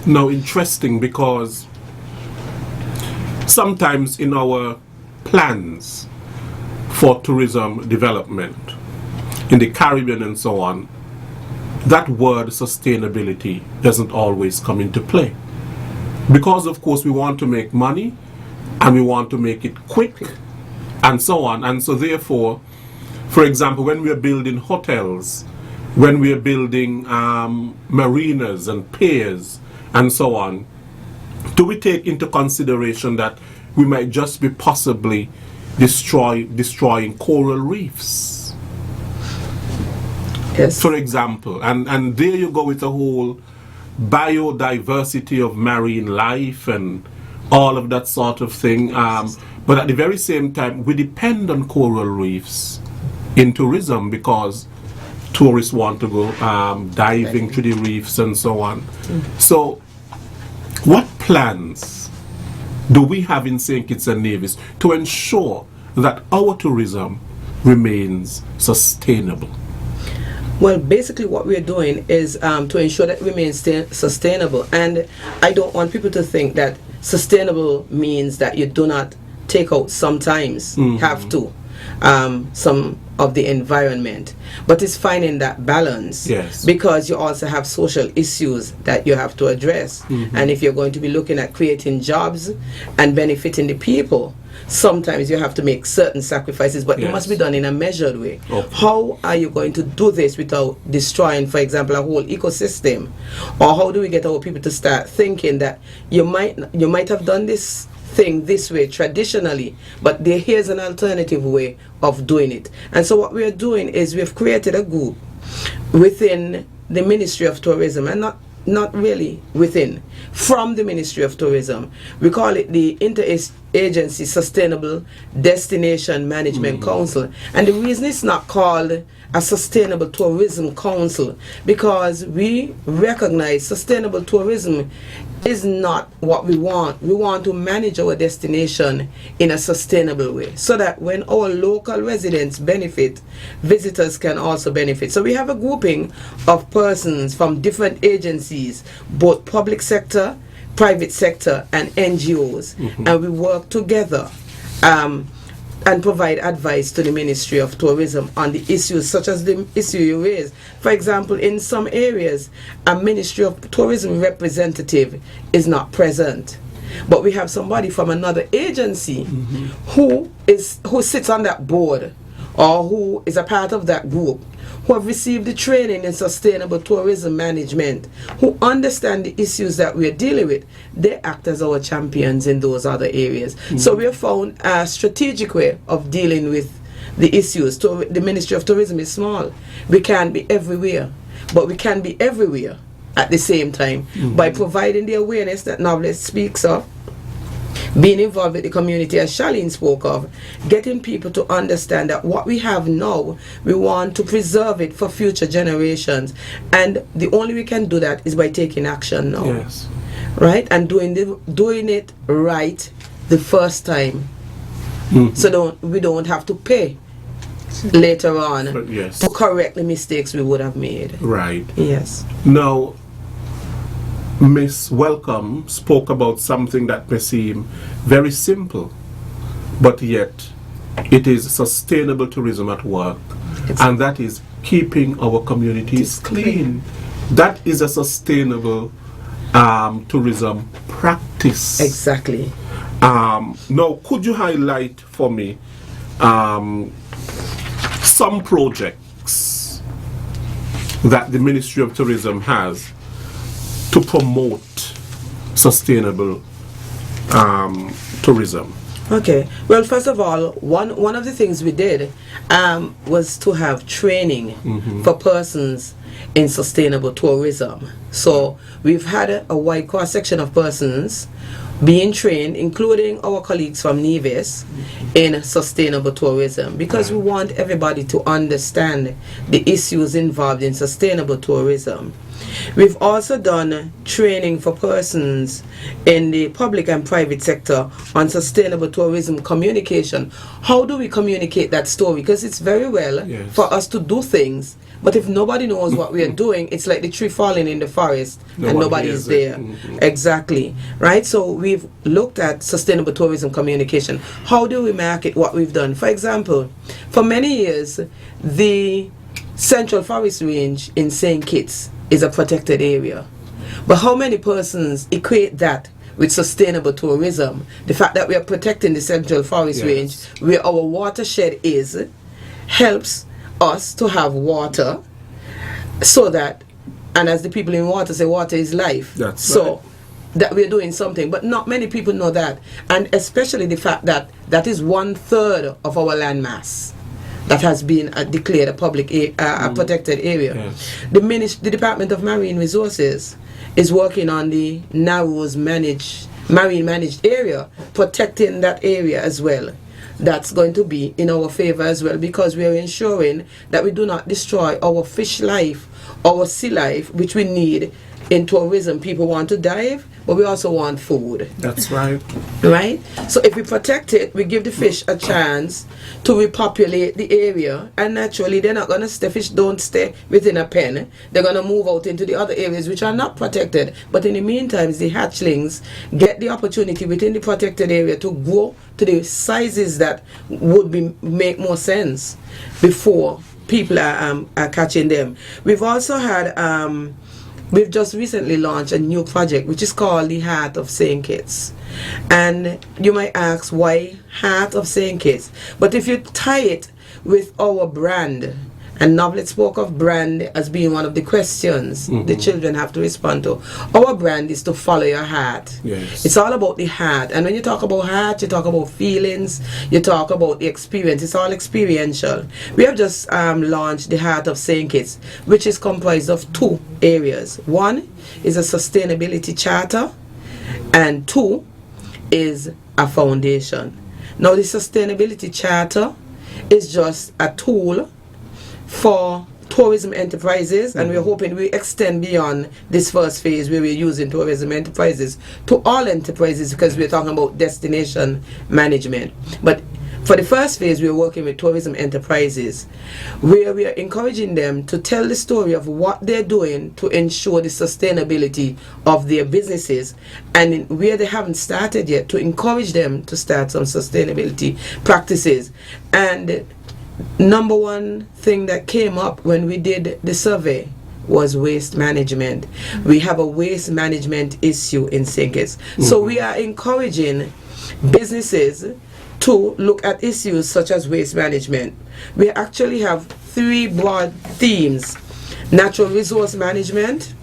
Now, interesting, because sometimes in our plans for tourism development in the Caribbean and so on, that word sustainability doesn't always come into play. Because, of course, we want to make money and we want to make it quick and so on. And so, therefore, for example, when we are building hotels, when we are building marinas and piers and so on, do we take into consideration that we might just be possibly destroying coral reefs? Yes. For example, and there you go with the whole biodiversity of marine life and all of that sort of thing. But at the very same time, we depend on coral reefs in tourism because tourists want to go diving to the reefs and so on. So, what plans do we have in St. Kitts and Nevis to ensure that our tourism remains sustainable? Well, basically what we're doing is to ensure that it remains sustainable. And I don't want people to think that sustainable means that you do not take out sometimes, have to, some of the environment. But it's finding that balance. Yes. Because you also have social issues that you have to address. And if you're going to be looking at creating jobs and benefiting the people, sometimes you have to make certain sacrifices, but it must be done in a measured way. Okay. How are you going to do this without destroying, for example, a whole ecosystem? Or how do we get our people to start thinking that you might have done this thing this way traditionally, but here's an alternative way of doing it. And so what we are doing is we've created a group within the Ministry of Tourism, and not really within, from the Ministry of Tourism. We call it the Interagency Sustainable Destination Management Council. And the reason it's not called a Sustainable Tourism Council, because we recognize sustainable tourism is not what we want. We want to manage our destination in a sustainable way, so that when our local residents benefit, visitors can also benefit. So we have a grouping of persons from different agencies, both public sector, private sector, and NGOs, and we work together and provide advice to the Ministry of Tourism on the issues such as the issue you raised. For example, in some areas, a Ministry of Tourism representative is not present, but we have somebody from another agency who sits on that board, or who is a part of that group, who have received the training in sustainable tourism management, who understand the issues that we're dealing with. They act as our champions in those other areas. So we have found a strategic way of dealing with the issues. The Ministry of Tourism is small. We can't be everywhere, but we can be everywhere at the same time by providing the awareness that Novelist speaks of, being involved with the community, as Charlene spoke of, getting people to understand that what we have now, we want to preserve it for future generations. And the only way we can do that is by taking action now. Yes. Right? And doing it right the first time. So we don't have to pay later on to correct the mistakes we would have made. Right. Yes. Now, Miss Welcome spoke about something that may seem very simple, but yet it is sustainable tourism at work, and that is keeping our communities clean. That is a sustainable tourism practice. Exactly. Now, could you highlight for me some projects that the Ministry of Tourism has to promote sustainable tourism? Okay. Well, first of all, one of the things we did was to have training for persons in sustainable tourism. So we've had a wide cross section of persons being trained, including our colleagues from Nevis, in sustainable tourism, because we want everybody to understand the issues involved in sustainable tourism. We've also done training for persons in the public and private sector on sustainable tourism communication. How do we communicate that story? Because it's very well for us to do things, but if nobody knows what we are doing, it's like the tree falling in the forest and nobody is there. Exactly. Right? So we've looked at sustainable tourism communication. How do we market what we've done? For example, for many years, the Central Forest Range in St. Kitts is a protected area. But how many persons equate that with sustainable tourism? The fact that we are protecting the Central Forest Range, where our watershed is, helps us to have water, so that, and as the people in water say, water is life. That we're doing something, but not many people know that, and especially the fact that that is 1/3 of our land mass that has been declared a public a protected area. The Department of Marine Resources is working on the Narrows marine managed area, protecting that area as well. That's going to be in our favor as well, because we are ensuring that we do not destroy our fish life, our sea life, which we need in tourism. People want to dive, but we also want food. That's right. Right? So if we protect it, we give the fish a chance to repopulate the area, and naturally they're not going to stay, fish don't stay within a pen. They're going to move out into the other areas which are not protected. But in the meantime, the hatchlings get the opportunity within the protected area to grow to the sizes that would make more sense before people are catching them. We've also had we've just recently launched a new project which is called the Heart of St. Kitts. And you might ask, why Heart of St. Kitts? But if you tie it with our brand, and Novlet spoke of brand as being one of the questions the children have to respond to. Our brand is to follow your heart. It's all about the heart. And when you talk about heart, you talk about feelings, you talk about the experience. It's all experiential. We have just launched the Heart of St. Kitts, which is comprised of 2 areas. 1 is a sustainability charter, and 2 is a foundation. Now the sustainability charter is just a tool for tourism enterprises, and we're hoping we extend beyond this first phase where we're using tourism enterprises to all enterprises, because we're talking about destination management. But for the first phase, we're working with tourism enterprises, where we are encouraging them to tell the story of what they're doing to ensure the sustainability of their businesses, and where they haven't started yet, to encourage them to start some sustainability practices. And number one thing that came up when we did the survey was waste management. We have a waste management issue in St. Kitts. So we are encouraging businesses to look at issues such as waste management. We actually have 3 broad themes: natural resource management,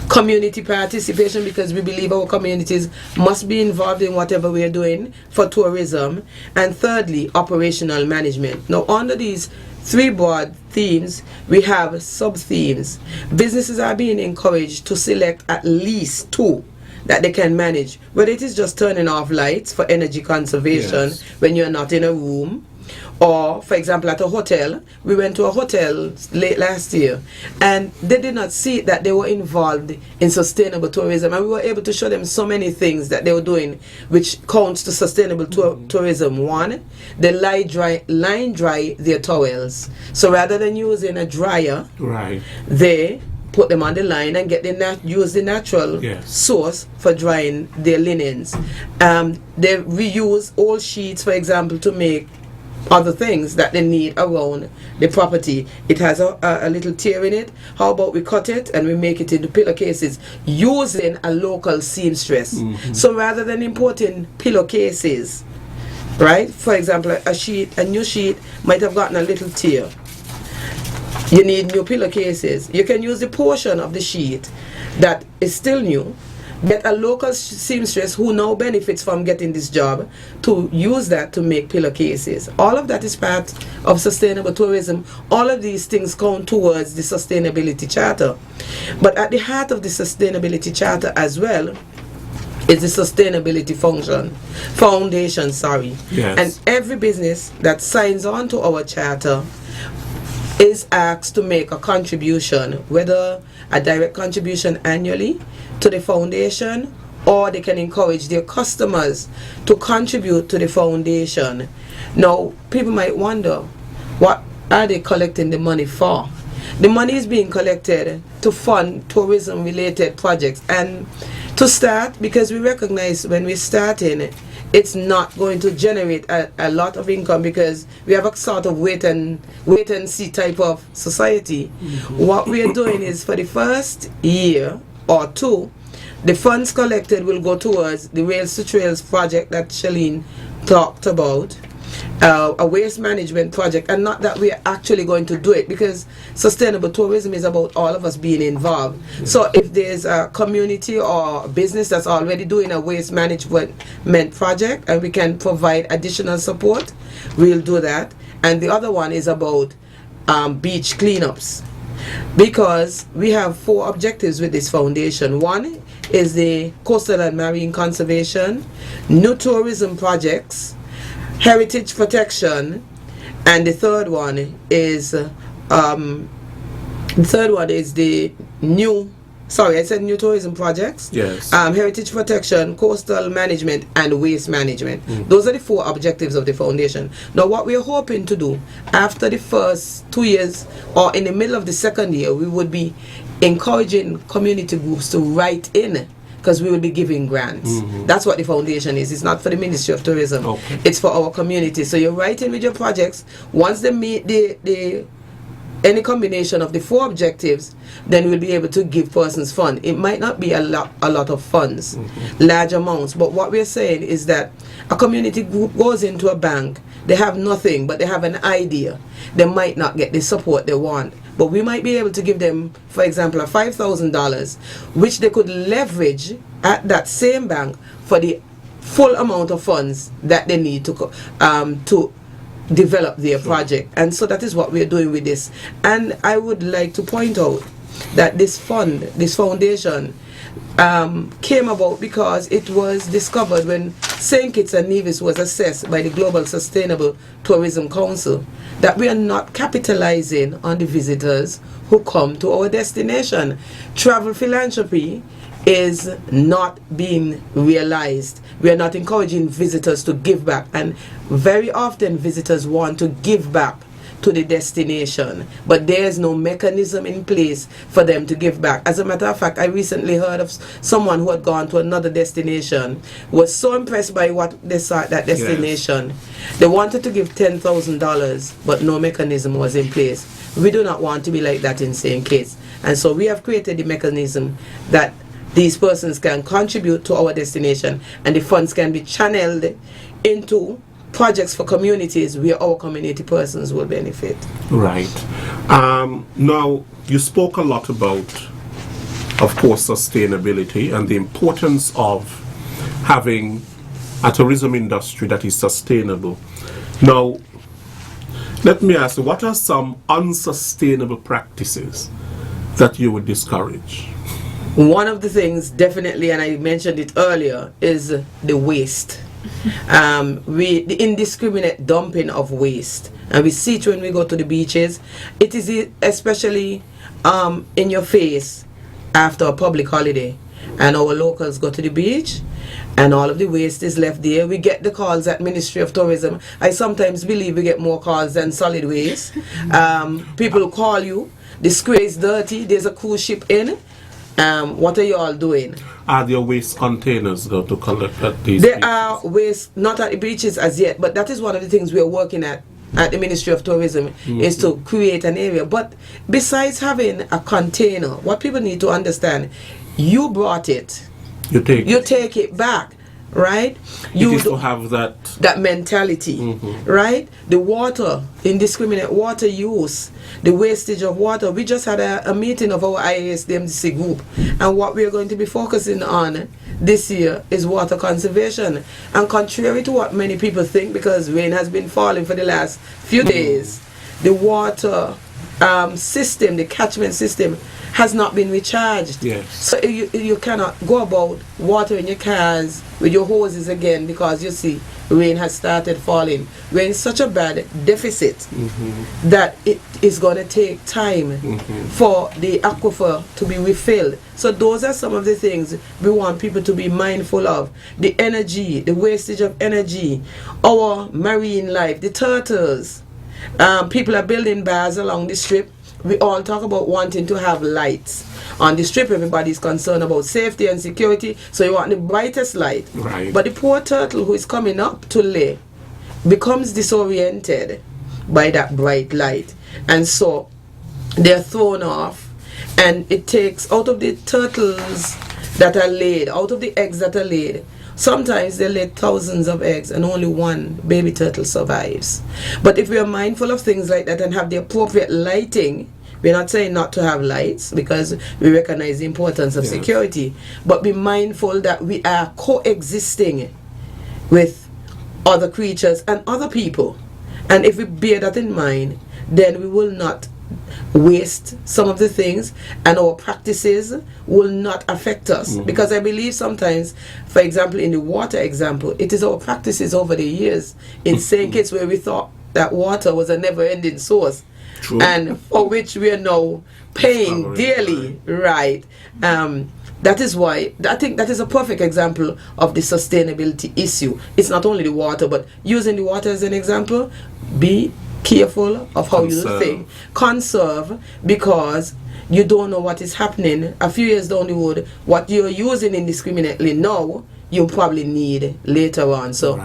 community participation, because we believe our communities must be involved in whatever we are doing for tourism, and thirdly, operational management. Now, under these 3 broad themes, we have sub-themes. Businesses are being encouraged to select at least 2 that they can manage, whether it is just turning off lights for energy conservation when you're not in a room, or for example at a hotel. We went to a hotel late last year, and they did not see that they were involved in sustainable tourism, and we were able to show them so many things that they were doing which counts to sustainable tourism. 1, they line dry their towels. So rather than using a dryer, they put them on the line and use the natural source for drying their linens. They reuse old sheets, for example, to make other things that they need around the property. It has a little tear in it. How about we cut it and we make it into pillowcases using a local seamstress? So rather than importing pillowcases, right? For example, a new sheet might have gotten a little tear. You need new pillowcases. You can use the portion of the sheet that is still new, get a local seamstress who now benefits from getting this job to use that to make pillowcases. All of that is part of sustainable tourism. All of these things count towards the sustainability charter. But at the heart of the sustainability charter as well is the sustainability foundation. And every business that signs on to our charter is asked to make a contribution, whether a direct contribution annually to the foundation, or they can encourage their customers to contribute to the foundation. Now, people might wonder, what are they collecting the money for? The money is being collected to fund tourism-related projects, and to start, because we recognize when we're starting, it's not going to generate a lot of income, because we have a sort of wait and see type of society. What we are doing is, for the first year or two, the funds collected will go towards the Rails to Trails project that Shalene talked about, a waste management project, and not that we are actually going to do it, because sustainable tourism is about all of us being involved. So if there's a community or a business that's already doing a waste management project and we can provide additional support, we'll do that. And the other one is about beach cleanups, because we have 4 objectives with this foundation. One is the coastal and marine conservation, new tourism projects, heritage protection, and the third one is the new tourism projects. Yes. Heritage protection, coastal management, and waste management. Those are the 4 objectives of the foundation. Now, what we're hoping to do after the first 2 years, or in the middle of the second year, we would be encouraging community groups to write in, because we will be giving grants. That's what the foundation is. It's not for the Ministry of Tourism. Okay. It's for our community. So you're writing with your projects. Once they meet any combination of the 4 objectives, then we'll be able to give persons funds. It might not be a lot of funds, large amounts, but what we're saying is that a community group goes into a bank, they have nothing, but they have an idea. They might not get the support they want, but we might be able to give them, for example, a $5,000, which they could leverage at that same bank for the full amount of funds that they need to develop their project. And so that is what we're doing with this. And I would like to point out that this foundation came about because it was discovered when St. Kitts and Nevis was assessed by the Global Sustainable Tourism Council, that we are not capitalizing on the visitors who come to our destination. Travel philanthropy is not being realized. We are not encouraging visitors to give back, and very often visitors want to give back to the destination, but there is no mechanism in place for them to give back. As a matter of fact, I recently heard of someone who had gone to another destination, was so impressed by what they saw at that destination. Yes. They wanted to give $10,000, but no mechanism was in place. We do not want to be like that in St. Kitts, and so we have created the mechanism that these persons can contribute to our destination, and the funds can be channeled into projects for communities where our community persons will benefit. Right. Now, you spoke a lot about, of course, sustainability and the importance of having a tourism industry that is sustainable. Now, let me ask you, what are some unsustainable practices that you would discourage? One of the things, definitely, and I mentioned it earlier, is the waste. The indiscriminate dumping of waste, and we see it when we go to the beaches. It is especially in your face after a public holiday, and our locals go to the beach and all of the waste is left there. We get the calls at Ministry of Tourism. I sometimes believe we get more calls than solid waste. People call you, the square is dirty, there's a cruise ship in. What are you all doing? Are there waste containers to collect at these There beaches? are waste, not at the beaches as yet, but that is one of the things we are working at the Ministry of Tourism, is to create an area. But besides having a container, what people need to understand, you brought it. You take it back. Right? You need to have that mentality, right? The water, indiscriminate water use, the wastage of water. We just had a meeting of our IASDMC group, and what we are going to be focusing on this year is water conservation. And contrary to what many people think, because rain has been falling for the last few days, the water system, the catchment system, has not been recharged. Yes. So you cannot go about watering your cars with your hoses again because you see rain has started falling. We're in such a bad deficit that it is going to take time for the aquifer to be refilled. So those are some of the things we want people to be mindful of. The energy, the wastage of energy, our marine life, the turtles. People are building bars along the strip. We all talk about wanting to have lights on the strip. Everybody's concerned about safety and security, so you want the brightest light. Right. But the poor turtle who is coming up to lay becomes disoriented by that bright light, and so they're thrown off, and it takes out of the turtles that are laid, out of the eggs that are laid. Sometimes they lay thousands of eggs and only one baby turtle survives. But if we are mindful of things like that and have the appropriate lighting, we're not saying not to have lights because we recognize the importance of security, but be mindful that we are coexisting with other creatures and other people. And if we bear that in mind, then we will not waste some of the things, and our practices will not affect us. Because I believe sometimes, for example, in the water example, it is our practices over the years in St. Kitts where we thought that water was a never-ending source. True. And for which we are now paying dearly, right? That is why I think that is a perfect example of the sustainability issue. It's not only the water, but using the water as an example, be careful of how you think. Conserve, because you don't know what is happening a few years down the road. What you're using indiscriminately now, you probably need later on. So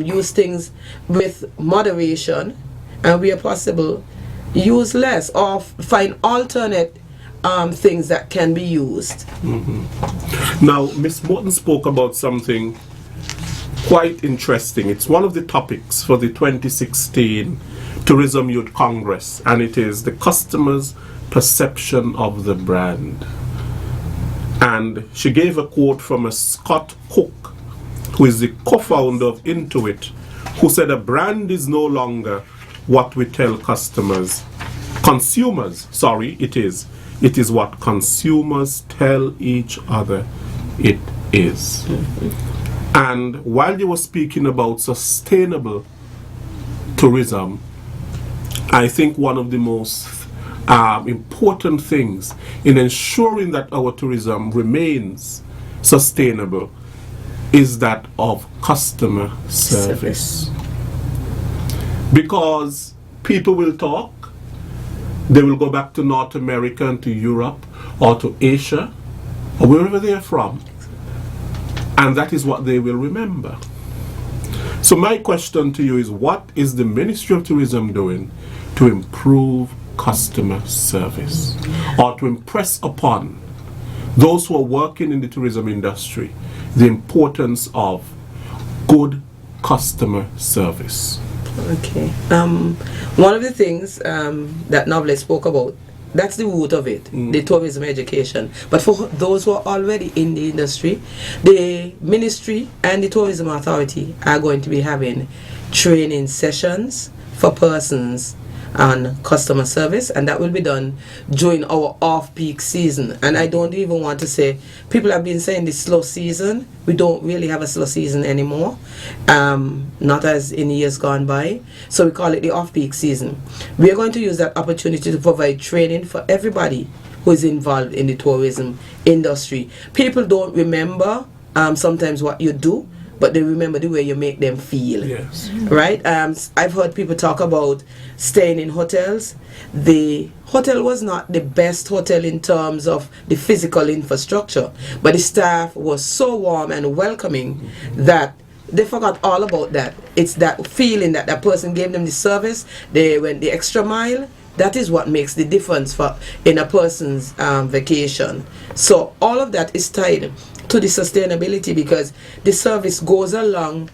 use things with moderation, and where possible, use less, or find alternate things that can be used. Now, Ms. Morton spoke about something quite interesting. It's one of the topics for the 2016 Tourism Youth Congress, and it is the customer's perception of the brand. And she gave a quote from a Scott Cook, who is the co-founder of Intuit, who said a brand is no longer what we tell consumers, it is what consumers tell each other it is. And while you were speaking about sustainable tourism, I think one of the most important things in ensuring that our tourism remains sustainable is that of customer service. Because people will talk, they will go back to North America and to Europe or to Asia or wherever they are from, and that is what they will remember. So my question to you is, what is the Ministry of Tourism doing to improve customer service, or to impress upon those who are working in the tourism industry the importance of good customer service? Okay. One of the things that Novelist spoke about, that's the root of it, the tourism education. But for those who are already in the industry, the ministry and the tourism authority are going to be having training sessions for persons on customer service, and that will be done during our off-peak season. And I don't even want to say, people have been saying the slow season. We don't really have a slow season anymore, not as in years gone by, so we call it the off-peak season. We are going to use that opportunity to provide training for everybody who is involved in the tourism industry. People don't remember sometimes what you do, but they remember the way you make them feel. Yes. Right? I've heard people talk about staying in hotels. The hotel was not the best hotel in terms of the physical infrastructure, but the staff was so warm and welcoming that they forgot all about that. It's that feeling that that person gave them the service, they went the extra mile. That is what makes the difference in a person's vacation. So all of that is tied to the sustainability, because the service goes along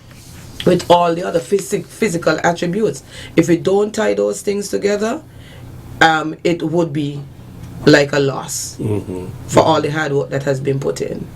with all the other physical attributes. If we don't tie those things together, it would be like a loss for all the hard work that has been put in.